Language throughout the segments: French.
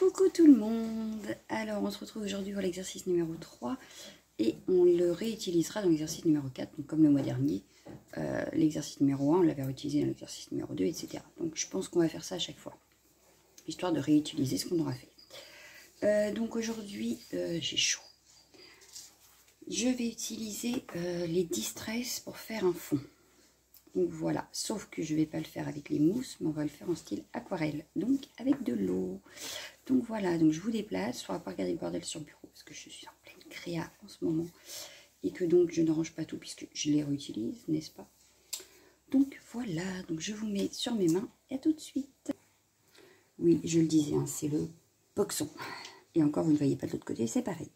Coucou tout le monde. Alors on se retrouve aujourd'hui pour l'exercice numéro 3 et on le réutilisera dans l'exercice numéro 4, donc comme le mois dernier. L'exercice numéro 1 on l'avait réutilisé dans l'exercice numéro 2, etc. Donc je pense qu'on va faire ça à chaque fois, histoire de réutiliser ce qu'on aura fait. Donc aujourd'hui j'ai chaud. Je vais utiliser les Distress pour faire un fond. Donc voilà, sauf que je ne vais pas le faire avec les mousses, mais on va le faire en style aquarelle, donc avec de l'eau. Donc voilà, donc je vous déplace, on ne va pas regarder le bordel sur le bureau, parce que je suis en pleine créa en ce moment, et que donc je ne range pas tout, puisque je les réutilise, n'est-ce pas? Donc voilà, donc je vous mets sur mes mains, et à tout de suite. Oui, je le disais, hein, c'est le boxon. Et encore, vous ne voyez pas de l'autre côté, c'est pareil.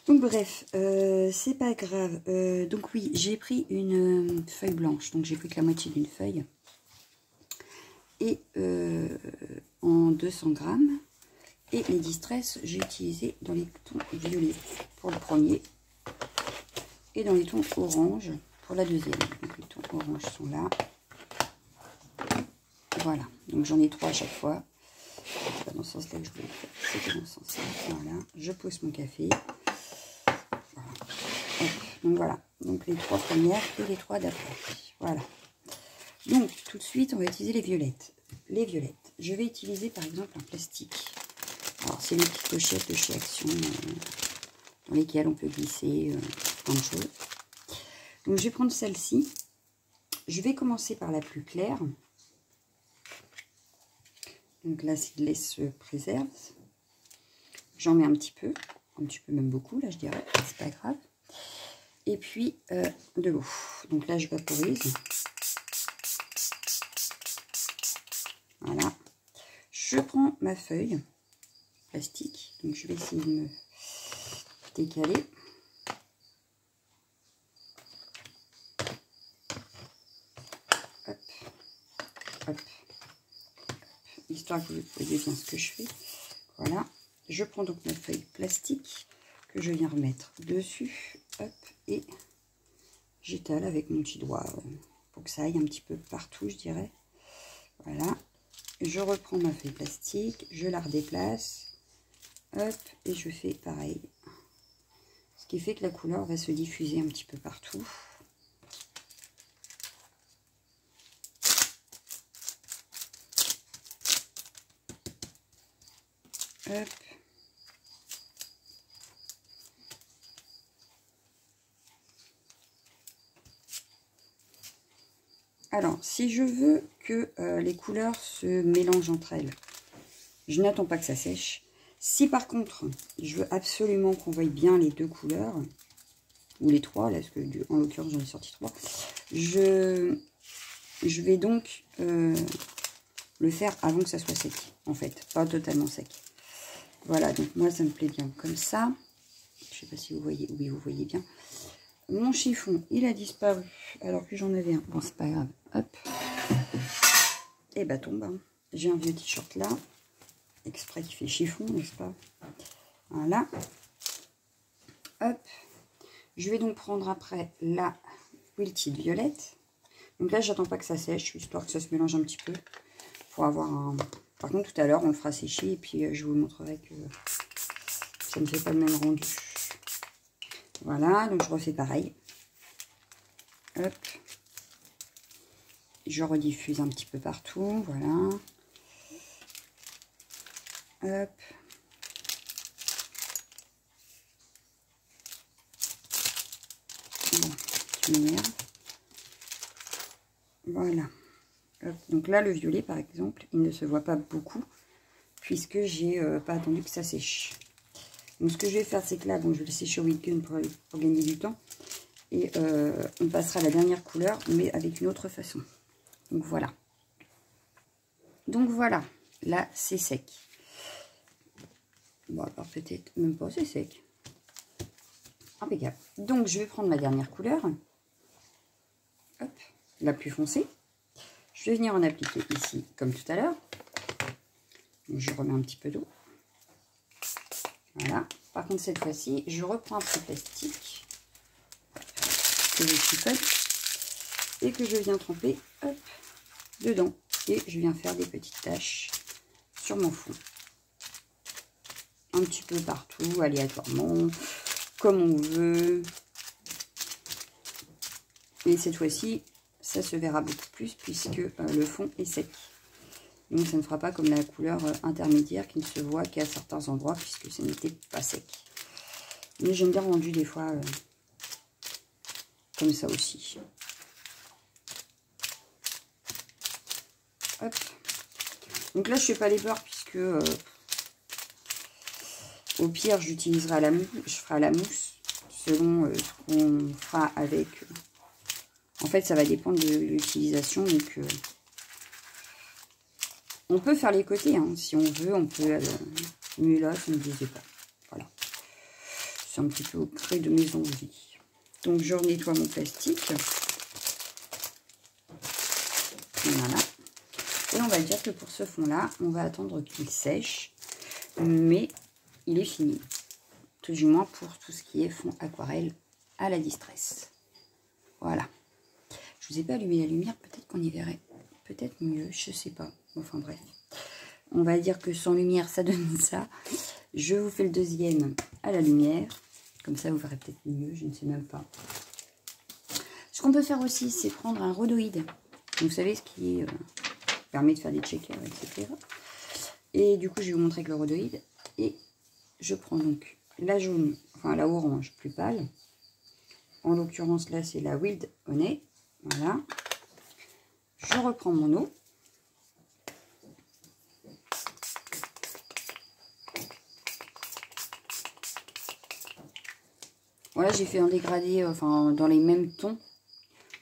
Donc bref, c'est pas grave. Donc oui, j'ai pris une feuille blanche. Donc j'ai pris que la moitié d'une feuille. Et en 200 grammes. Et les Distress, j'ai utilisé dans les tons violets pour le premier. Et dans les tons orange pour la deuxième. Donc les tons orange sont là. Voilà. Donc j'en ai 3 à chaque fois. C'est pas dans ce sens-là que je voulais le faire. C'était dans ce sens-là. Voilà. Je pose mon café. Donc voilà, donc les 3 premières et les 3 d'après. Voilà. Donc tout de suite, on va utiliser les violettes. Les violettes. Je vais utiliser par exemple un plastique. Alors c'est les petites pochettes de chez Action dans lesquelles on peut glisser plein de choses. Donc je vais prendre celle-ci. Je vais commencer par la plus claire. Donc là, c'est Laisse Préserve. J'en mets un petit peu même beaucoup, là je dirais, c'est pas grave. Et puis de l'eau. Donc là je vaporise. Voilà. Je prends ma feuille plastique. Donc je vais essayer de me décaler. Hop. Hop. Histoire que vous voyez bien ce que je fais. Voilà. Je prends donc ma feuille plastique que je viens remettre dessus. Hop. Et j'étale avec mon petit doigt pour que ça aille un petit peu partout, je dirais. Voilà. Je reprends ma feuille plastique, je la redéplace. Hop, et je fais pareil. Ce qui fait que la couleur va se diffuser un petit peu partout. Hop. Alors, si je veux que les couleurs se mélangent entre elles, je n'attends pas que ça sèche. Si par contre, je veux absolument qu'on voie bien les 2 couleurs, ou les 3, là, parce que en l'occurrence, j'en ai sorti 3, je vais donc le faire avant que ça soit sec, en fait, pas totalement sec. Voilà, donc moi, ça me plaît bien comme ça. Je sais pas si vous voyez, oui, vous voyez bien. Mon chiffon, il a disparu, alors que j'en avais un. Bon, c'est pas grave. Hop. Et bah tombe. Hein. J'ai un vieux t-shirt là. Exprès qui fait chiffon, n'est-ce pas? Voilà. Hop. Je vais donc prendre après la Wilted Violette. Donc là, j'attends pas que ça sèche, histoire que ça se mélange un petit peu. Pour avoir un... Par contre, tout à l'heure, on le fera sécher et puis je vous montrerai que ça ne fait pas le même rendu. Voilà, donc je refais pareil. Hop. Je rediffuse un petit peu partout, voilà. Hop. Bon, lumière. Voilà. Hop. Donc là, le violet, par exemple, il ne se voit pas beaucoup, puisque j'ai pas attendu que ça sèche. Donc ce que je vais faire, c'est que là, bon, je vais le sécher au week-end pour gagner du temps. Et on passera à la dernière couleur, mais avec une autre façon. Donc voilà. Donc voilà. Là, c'est sec. Bon, alors peut-être même pas, c'est sec. Impeccable. Donc je vais prendre ma dernière couleur. Hop. La plus foncée. Je vais venir en appliquer ici, comme tout à l'heure. Je remets un petit peu d'eau. Voilà. Par contre, cette fois-ci, je reprends un petit plastique que je chiffonne et que je viens tremper hop, dedans. Et je viens faire des petites taches sur mon fond. un petit peu partout, aléatoirement, comme on veut. Et cette fois-ci, ça se verra beaucoup plus puisque le fond est sec. Donc ça ne fera pas comme la couleur intermédiaire qui ne se voit qu'à certains endroits puisque ce n'était pas sec. Mais j'aime bien rendu des fois comme ça aussi. Hop. Donc là je fais pas les bords puisque au pire j'utiliserai à la mousse, je ferai à la mousse selon ce qu'on fera avec. En fait ça va dépendre de l'utilisation. Donc on peut faire les côtés hein, si on veut, on peut mais là ça ne me disait pas. Voilà. C'est un petit peu au gré de mes envies. Donc je nettoie mon plastique. Voilà. Et on va dire que pour ce fond-là, on va attendre qu'il sèche. Mais il est fini. Tout du moins pour tout ce qui est fond aquarelle à la distress. Voilà. Je vous ai pas allumé la lumière. Peut-être qu'on y verrait peut-être mieux. Je sais pas. Enfin bref. On va dire que sans lumière, ça donne ça. Je vous fais le deuxième à la lumière. Comme ça, vous verrez peut-être mieux. Je ne sais même pas. Ce qu'on peut faire aussi, c'est prendre un rhodoïde. Vous savez, ce qui permet de faire des checkers, etc. Et du coup, je vais vous montrer avec le rhodoïde. Et je prends donc la jaune, enfin la orange plus pâle. En l'occurrence, là, c'est la Wild Honey. Voilà. Je reprends mon eau. Voilà, j'ai fait un dégradé, enfin, dans les mêmes tons.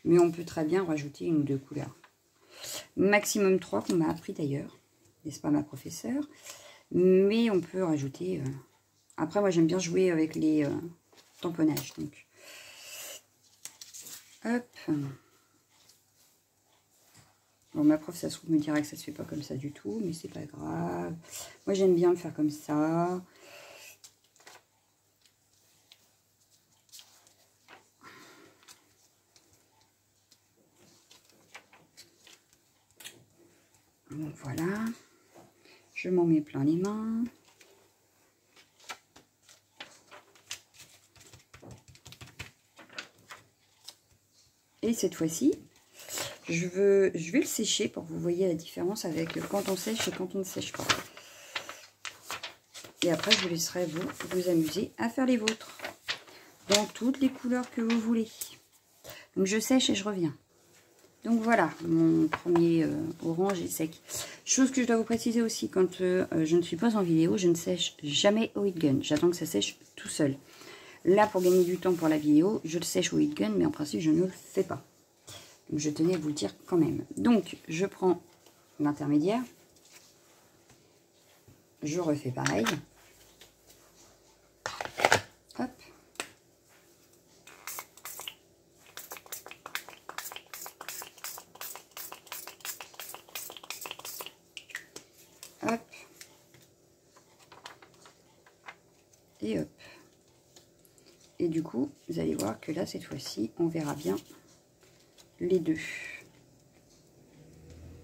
Mais on peut très bien rajouter une ou deux couleurs. Maximum 3 qu'on m'a appris d'ailleurs. N'est-ce pas ma professeure? Mais on peut rajouter... Après, moi, j'aime bien jouer avec les tamponnages. Donc, hop. Bon, ma prof, ça se trouve, me dira que ça se fait pas comme ça du tout. Mais c'est pas grave. Moi, j'aime bien le faire comme ça. Donc, voilà. Je m'en mets plein les mains. Et cette fois-ci, je vais le sécher pour que vous voyez la différence avec quand on sèche et quand on ne sèche pas. Et après, je vous laisserai vous amuser à faire les vôtres. Dans toutes les couleurs que vous voulez. Donc, je sèche et je reviens. Donc, voilà, mon premier orange est sec. Chose que je dois vous préciser aussi, quand je ne suis pas en vidéo, je ne sèche jamais au heat gun. J'attends que ça sèche tout seul. Là, pour gagner du temps pour la vidéo, je le sèche au heat gun, mais en principe, je ne le fais pas. Donc, je tenais à vous le dire quand même. Donc, je prends l'intermédiaire. Je refais pareil. Hop. Hop. Et hop. Et du coup, vous allez voir que là, cette fois-ci, on verra bien les deux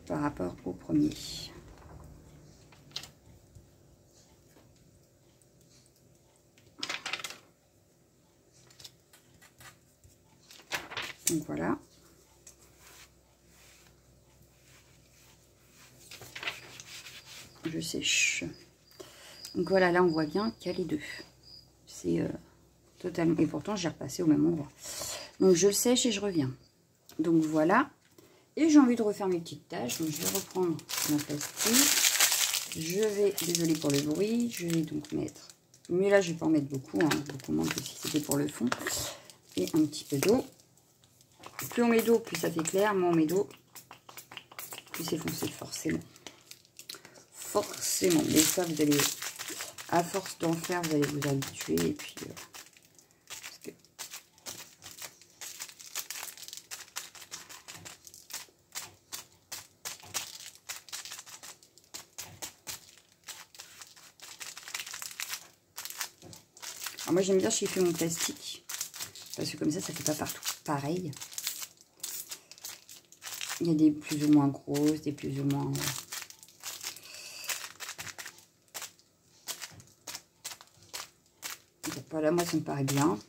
par rapport au premier. Donc voilà. Je sèche. Donc voilà, là on voit bien qu'il y a les deux. C'est totalement... Et pourtant j'ai repassé au même endroit. Donc je le sèche et je reviens. Donc voilà. Et j'ai envie de refaire mes petites tâches. Donc je vais reprendre mon plastique. Je vais, désolé pour le bruit, je vais donc mettre... Mais là je vais pas en mettre beaucoup, hein, beaucoup moins que si c'était pour le fond. Et un petit peu d'eau. Plus on met d'eau, plus ça fait clair. Moins on met d'eau, plus c'est foncé, forcément. Forcément. Mais ça, vous allez, à force d'en faire, vous allez vous habituer. Et puis, parce que... Alors moi, j'aime bien chiffrer mon plastique. Parce que comme ça fait pas partout pareil. Il y a des plus ou moins grosses, des plus ou moins... Donc voilà, moi ça me paraît bien.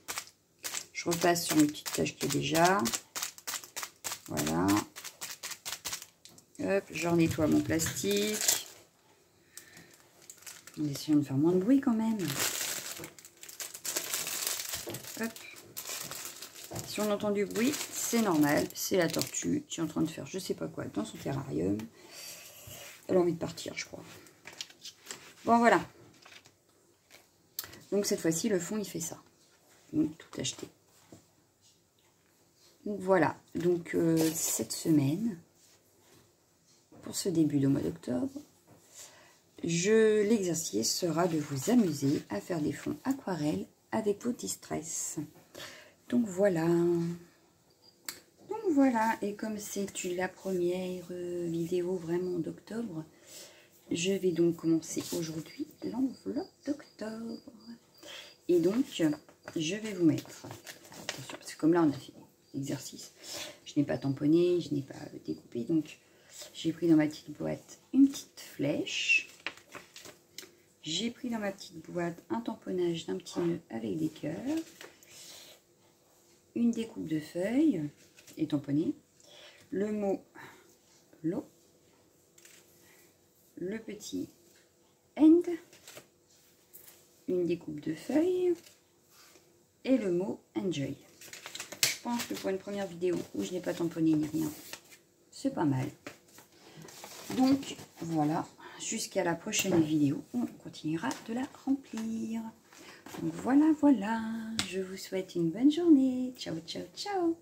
Je repasse sur mes petites taches qu'il y a déjà. Voilà. Hop, je nettoie mon plastique. En essayant de faire moins de bruit quand même. Hop. Si on entend du bruit, c'est normal. C'est la tortue qui est en train de faire je sais pas quoi dans son terrarium. Elle a envie de partir, je crois. Bon, voilà. Donc cette fois-ci, le fond, il fait ça. Donc tout acheté. Donc voilà. Donc cette semaine, pour ce début de mois d'octobre, l'exercice sera de vous amuser à faire des fonds aquarelles avec vos distress. Donc voilà. Et comme c'est la première vidéo vraiment d'octobre, je vais donc commencer aujourd'hui l'enveloppe d'octobre. Et donc, je vais vous mettre, attention, parce que comme là on a fait l'exercice, je n'ai pas tamponné, je n'ai pas découpé, donc j'ai pris dans ma petite boîte une petite flèche. J'ai pris dans ma petite boîte un tamponnage d'un petit nœud avec des cœurs, une découpe de feuilles et tamponné, le mot l'eau, le petit end, une découpe de feuilles et le mot enjoy. Je pense que pour une première vidéo où je n'ai pas tamponné ni rien, c'est pas mal. Donc voilà, jusqu'à la prochaine vidéo, on continuera de la remplir. Donc voilà, je vous souhaite une bonne journée. Ciao, ciao, ciao.